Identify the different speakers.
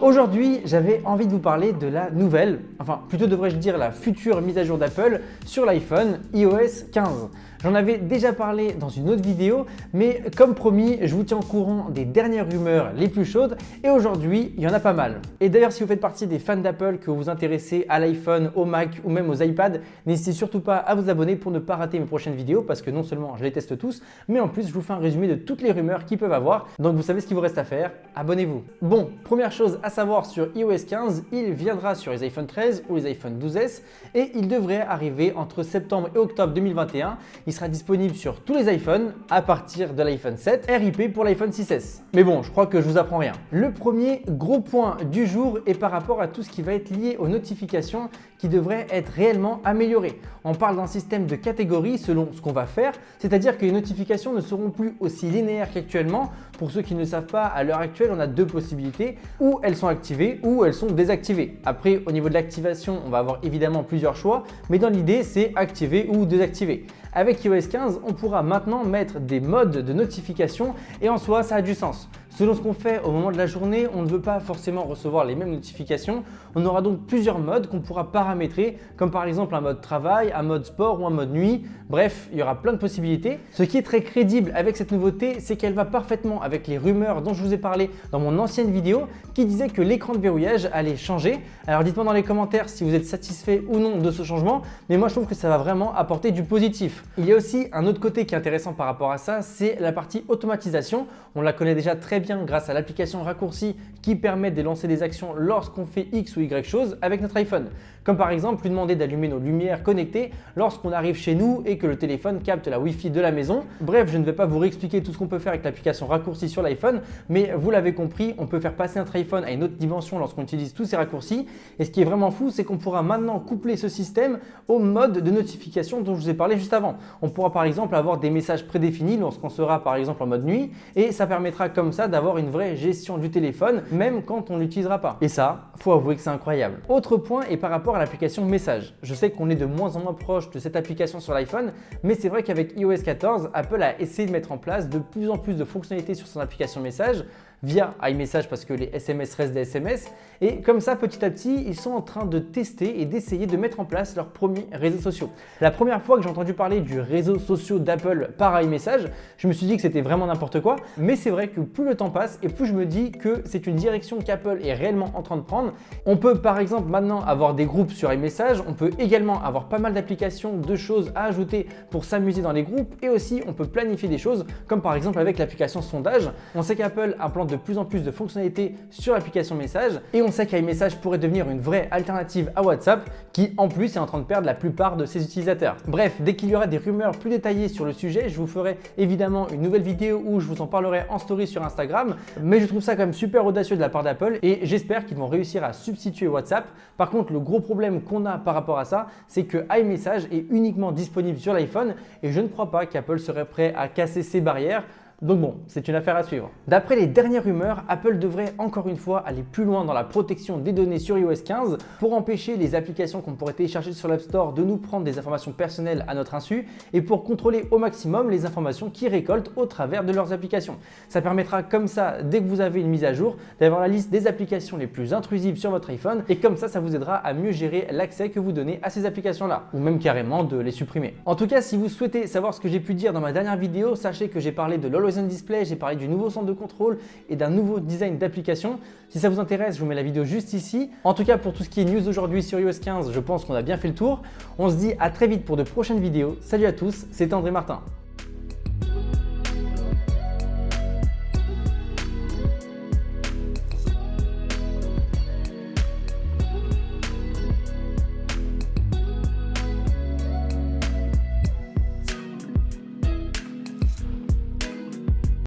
Speaker 1: Aujourd'hui, j'avais envie de vous parler de la nouvelle, enfin plutôt devrais-je dire la future mise à jour d'Apple sur l'iPhone iOS 15. J'en avais déjà parlé dans une autre vidéo, mais comme promis, je vous tiens au courant des dernières rumeurs les plus chaudes et aujourd'hui, il y en a pas mal. Et d'ailleurs, si vous faites partie des fans d'Apple, que vous vous intéressez à l'iPhone, au Mac ou même aux iPads, n'hésitez surtout pas à vous abonner pour ne pas rater mes prochaines vidéos parce que non seulement je les teste tous, mais en plus, je vous fais un résumé de toutes les rumeurs qu'ils peuvent avoir. Donc vous savez ce qu'il vous reste à faire, abonnez-vous. Bon, première chose à savoir sur iOS 15, il viendra sur les iPhone 13 ou les iPhone 12S et il devrait arriver entre septembre et octobre 2021. Il sera disponible sur tous les iPhones à partir de l'iPhone 7, RIP pour l'iPhone 6S. Mais bon, je crois que je vous apprends rien. Le premier gros point du jour est par rapport à tout ce qui va être lié aux notifications qui devrait être réellement amélioré. On parle d'un système de catégories selon ce qu'on va faire, c'est-à-dire que les notifications ne seront plus aussi linéaires qu'actuellement. Pour ceux qui ne le savent pas, à l'heure actuelle, on a deux possibilités, ou elles sont activées ou elles sont désactivées. Après, au niveau de l'activation, on va avoir évidemment plusieurs choix, mais dans l'idée, c'est activer ou désactiver. Avec iOS 15, on pourra maintenant mettre des modes de notification et en soi, ça a du sens. Selon ce qu'on fait au moment de la journée, on ne veut pas forcément recevoir les mêmes notifications. On aura donc plusieurs modes qu'on pourra paramétrer, comme par exemple un mode travail, un mode sport ou un mode nuit. Bref, il y aura plein de possibilités. Ce qui est très crédible avec cette nouveauté, c'est qu'elle va parfaitement avec les rumeurs dont je vous ai parlé dans mon ancienne vidéo qui disait que l'écran de verrouillage allait changer. Alors dites-moi dans les commentaires si vous êtes satisfait ou non de ce changement, mais moi je trouve que ça va vraiment apporter du positif. Il y a aussi un autre côté qui est intéressant par rapport à ça, c'est la partie automatisation. On la connaît déjà très bien grâce à l'application raccourci qui permet de lancer des actions lorsqu'on fait X ou Y chose avec notre iPhone. Comme par exemple lui demander d'allumer nos lumières connectées lorsqu'on arrive chez nous et que le téléphone capte la Wi-Fi de la maison. Bref, je ne vais pas vous réexpliquer tout ce qu'on peut faire avec l'application raccourci sur l'iPhone, mais vous l'avez compris, on peut faire passer notre iPhone à une autre dimension lorsqu'on utilise tous ces raccourcis. Et ce qui est vraiment fou, c'est qu'on pourra maintenant coupler ce système au mode de notification dont je vous ai parlé juste avant. On pourra par exemple avoir des messages prédéfinis lorsqu'on sera par exemple en mode nuit et ça permettra comme ça d'avoir une vraie gestion du téléphone même quand on ne l'utilisera pas. Et ça, faut avouer que c'est incroyable. Autre point est par rapport à l'application Messages. Je sais qu'on est de moins en moins proche de cette application sur l'iPhone, mais c'est vrai qu'avec iOS 14, Apple a essayé de mettre en place de plus en plus de fonctionnalités sur son application Messages via iMessage parce que les SMS restent des SMS et comme ça petit à petit ils sont en train de tester et d'essayer de mettre en place leurs premiers réseaux sociaux. La première fois que j'ai entendu parler du réseau social d'Apple par iMessage, je me suis dit que c'était vraiment n'importe quoi, mais c'est vrai que plus le temps passe et plus je me dis que c'est une direction qu'Apple est réellement en train de prendre. On peut par exemple maintenant avoir des groupes sur iMessage, on peut également avoir pas mal d'applications, de choses à ajouter pour s'amuser dans les groupes et aussi on peut planifier des choses comme par exemple avec l'application sondage. On sait qu'Apple implante de plus en plus de fonctionnalités sur l'application Message et on sait qu'iMessage pourrait devenir une vraie alternative à WhatsApp qui en plus est en train de perdre la plupart de ses utilisateurs. Bref, dès qu'il y aura des rumeurs plus détaillées sur le sujet, je vous ferai évidemment une nouvelle vidéo où je vous en parlerai en story sur Instagram, mais je trouve ça quand même super audacieux de la part d'Apple et j'espère qu'ils vont réussir à substituer WhatsApp. Par contre, le gros problème qu'on a par rapport à ça, c'est que iMessage est uniquement disponible sur l'iPhone et je ne crois pas qu'Apple serait prêt à casser ces barrières. Donc bon, c'est une affaire à suivre. D'après les dernières rumeurs, Apple devrait encore une fois aller plus loin dans la protection des données sur iOS 15 pour empêcher les applications qu'on pourrait télécharger sur l'App Store de nous prendre des informations personnelles à notre insu et pour contrôler au maximum les informations qu'ils récoltent au travers de leurs applications. Ça permettra comme ça, dès que vous avez une mise à jour, d'avoir la liste des applications les plus intrusives sur votre iPhone et comme ça vous aidera à mieux gérer l'accès que vous donnez à ces applications-là ou même carrément de les supprimer. En tout cas, si vous souhaitez savoir ce que j'ai pu dire dans ma dernière vidéo, sachez que j'ai parlé de l'Always On Display, j'ai parlé du nouveau centre de contrôle et d'un nouveau design d'application. Si ça vous intéresse, je vous mets la vidéo juste ici. En tout cas, pour tout ce qui est news aujourd'hui sur iOS 15, je pense qu'on a bien fait le tour. On se dit à très vite pour de prochaines vidéos. Salut à tous, c'était André Martin.